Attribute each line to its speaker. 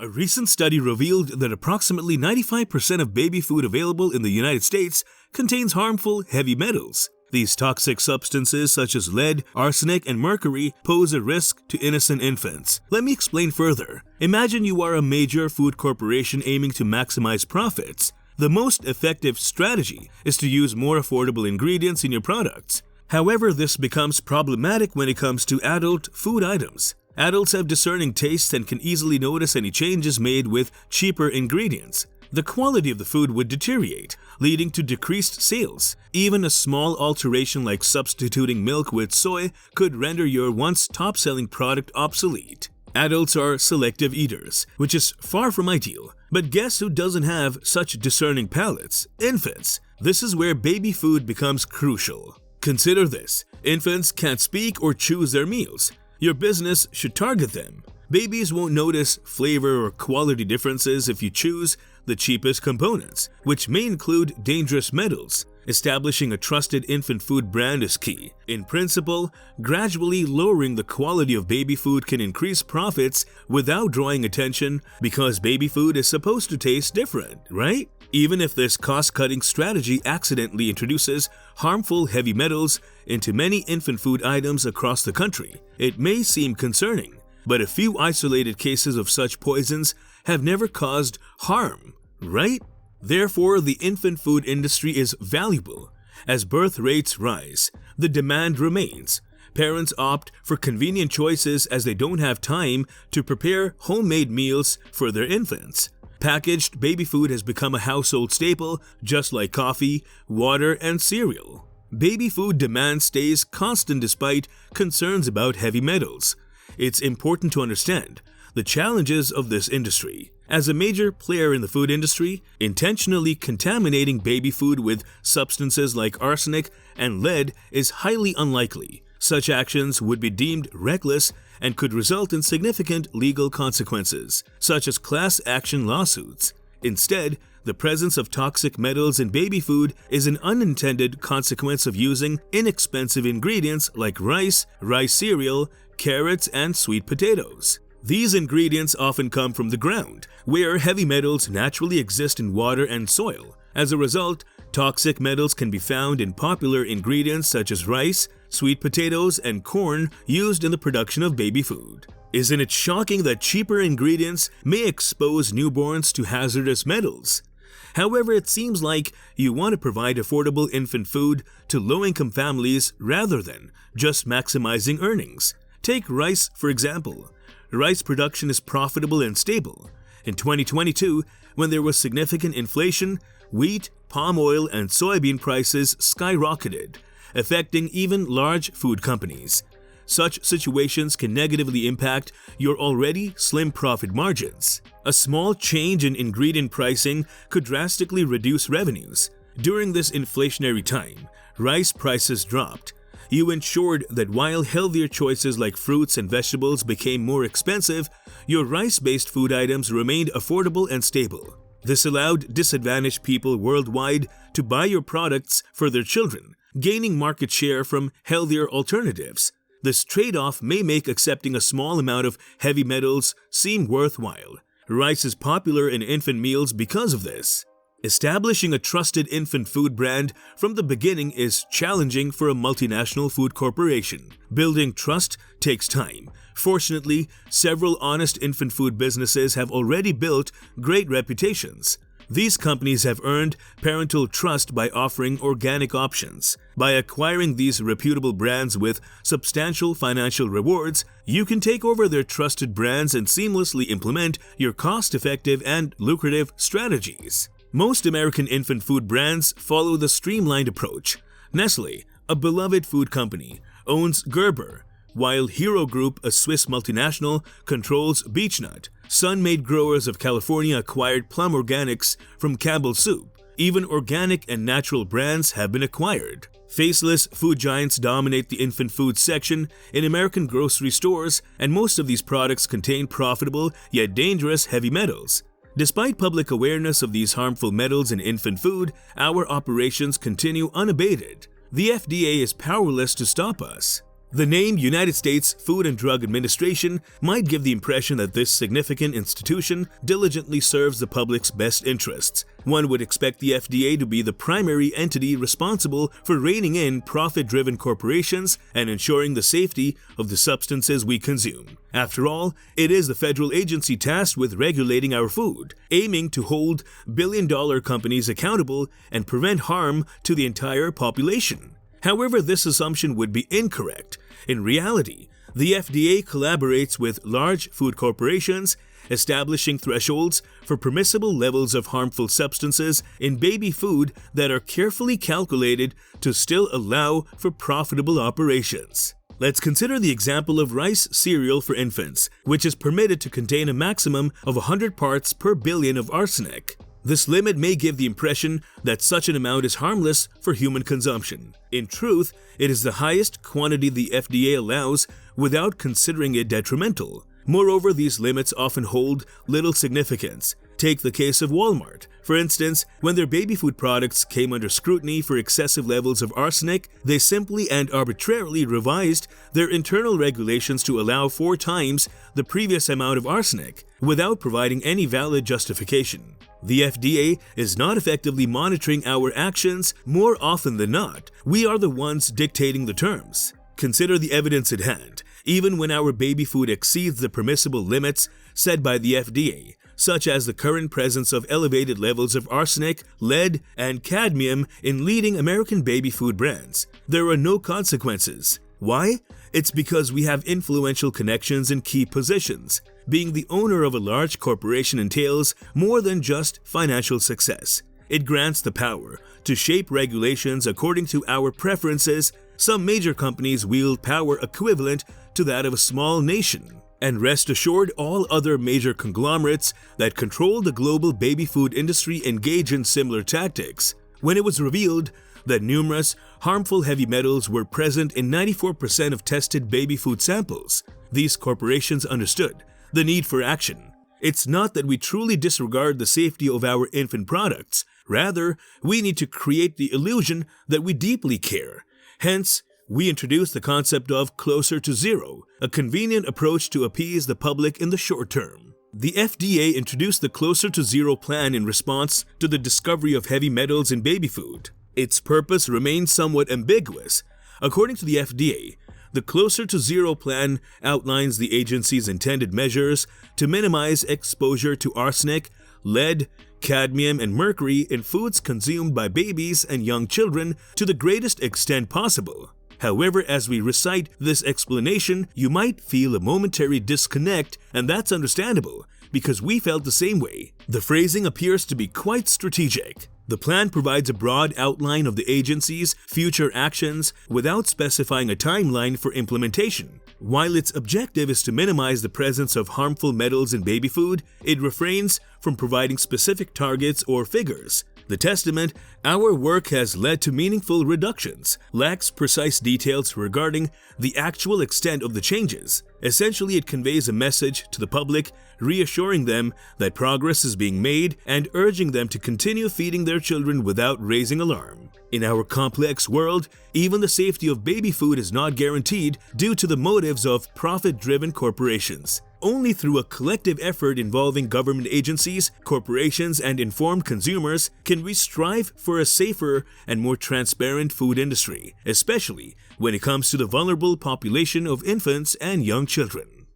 Speaker 1: A recent study revealed that approximately 95% of baby food available in the United States contains harmful heavy metals. These toxic substances such as lead, arsenic, and mercury pose a risk to innocent infants. Let me explain further. Imagine you are a major food corporation aiming to maximize profits. The most effective strategy is to use more affordable ingredients in your products. However, this becomes problematic when it comes to adult food items. Adults have discerning tastes and can easily notice any changes made with cheaper ingredients. The quality of the food would deteriorate, leading to decreased sales. Even a small alteration like substituting milk with soy could render your once top-selling product obsolete. Adults are selective eaters, which is far from ideal. But guess who doesn't have such discerning palates? Infants. This is where baby food becomes crucial. Consider this. Infants can't speak or choose their meals. Your business should target them. Babies won't notice flavor or quality differences if you choose the cheapest components, which may include dangerous metals. Establishing a trusted infant food brand is key. In principle, gradually lowering the quality of baby food can increase profits without drawing attention because baby food is supposed to taste different, right? Even if this cost-cutting strategy accidentally introduces harmful heavy metals into many infant food items across the country, it may seem concerning, but a few isolated cases of such poisons have never caused harm, right? Therefore, the infant food industry is valuable. As birth rates rise, the demand remains. Parents opt for convenient choices as they don't have time to prepare homemade meals for their infants. Packaged baby food has become a household staple, just like coffee, water, and cereal. Baby food demand stays constant despite concerns about heavy metals. It's important to understand the challenges of this industry. As a major player in the food industry, intentionally contaminating baby food with substances like arsenic and lead is highly unlikely. Such actions would be deemed reckless and could result in significant legal consequences, such as class action lawsuits. Instead, the presence of toxic metals in baby food is an unintended consequence of using inexpensive ingredients like rice cereal, carrots, and sweet potatoes. These ingredients often come from the ground, where heavy metals naturally exist in water and soil. As a result, toxic metals can be found in popular ingredients such as rice, sweet potatoes, and corn used in the production of baby food. Isn't it shocking that cheaper ingredients may expose newborns to hazardous metals? However, it seems like you want to provide affordable infant food to low-income families rather than just maximizing earnings. Take rice, for example. Rice production is profitable and stable. In 2022, when there was significant inflation, wheat, palm oil, and soybean prices skyrocketed, affecting even large food companies. Such situations can negatively impact your already slim profit margins. A small change in ingredient pricing could drastically reduce revenues. During this inflationary time, rice prices dropped. You ensured that while healthier choices like fruits and vegetables became more expensive, your rice-based food items remained affordable and stable. This allowed disadvantaged people worldwide to buy your products for their children, gaining market share from healthier alternatives. This trade-off may make accepting a small amount of heavy metals seem worthwhile. Rice is popular in infant meals because of this. Establishing a trusted infant food brand from the beginning is challenging for a multinational food corporation. Building trust takes time. Fortunately, several honest infant food businesses have already built great reputations. These companies have earned parental trust by offering organic options. By acquiring these reputable brands with substantial financial rewards, you can take over their trusted brands and seamlessly implement your cost-effective and lucrative strategies. Most American infant food brands follow the streamlined approach. Nestle, a beloved food company, owns Gerber, while Hero Group, a Swiss multinational, controls Beechnut. Sun-Maid Growers of California acquired Plum Organics from Campbell Soup. Even organic and natural brands have been acquired. Faceless food giants dominate the infant food section in American grocery stores, and most of these products contain profitable yet dangerous heavy metals. Despite public awareness of these harmful metals in infant food, our operations continue unabated. The FDA is powerless to stop us. The name United States Food and Drug Administration might give the impression that this significant institution diligently serves the public's best interests. One would expect the FDA to be the primary entity responsible for reining in profit-driven corporations and ensuring the safety of the substances we consume. After all, it is the federal agency tasked with regulating our food, aiming to hold billion-dollar companies accountable and prevent harm to the entire population. However, this assumption would be incorrect. In reality, the FDA collaborates with large food corporations, establishing thresholds for permissible levels of harmful substances in baby food that are carefully calculated to still allow for profitable operations. Let's consider the example of rice cereal for infants, which is permitted to contain a maximum of 100 parts per billion of arsenic. This limit may give the impression that such an amount is harmless for human consumption. In truth, it is the highest quantity the FDA allows without considering it detrimental. Moreover, these limits often hold little significance. Take the case of Walmart. For instance, when their baby food products came under scrutiny for excessive levels of arsenic, they simply and arbitrarily revised their internal regulations to allow 4 times the previous amount of arsenic, without providing any valid justification. The FDA is not effectively monitoring our actions. More often than not, we are the ones dictating the terms. Consider the evidence at hand. Even when our baby food exceeds the permissible limits set by the FDA, such as the current presence of elevated levels of arsenic, lead, and cadmium in leading American baby food brands, there are no consequences. Why? It's because we have influential connections in key positions. Being the owner of a large corporation entails more than just financial success. It grants the power to shape regulations according to our preferences. Some major companies wield power equivalent to that of a small nation. And rest assured, all other major conglomerates that control the global baby food industry engage in similar tactics. When it was revealed that numerous harmful heavy metals were present in 94% of tested baby food samples, these corporations understood the need for action. It's not that we truly disregard the safety of our infant products. Rather, we need to create the illusion that we deeply care. Hence, we introduce the concept of closer to zero, a convenient approach to appease the public in the short term. The FDA introduced the Closer to Zero plan in response to the discovery of heavy metals in baby food. Its purpose remains somewhat ambiguous. According to the FDA, the Closer to Zero plan outlines the agency's intended measures to minimize exposure to arsenic, lead, cadmium, and mercury in foods consumed by babies and young children to the greatest extent possible. However, as we recite this explanation, you might feel a momentary disconnect, and that's understandable, because we felt the same way. The phrasing appears to be quite strategic. The plan provides a broad outline of the agency's future actions without specifying a timeline for implementation. While its objective is to minimize the presence of harmful metals in baby food, it refrains from providing specific targets or figures. The testament, our work has led to meaningful reductions, lacks precise details regarding the actual extent of the changes. Essentially, it conveys a message to the public, reassuring them that progress is being made and urging them to continue feeding their children without raising alarm. In our complex world, even the safety of baby food is not guaranteed due to the motives of profit-driven corporations. Only through a collective effort involving government agencies, corporations, and informed consumers can we strive for a safer and more transparent food industry, especially when it comes to the vulnerable population of infants and young children.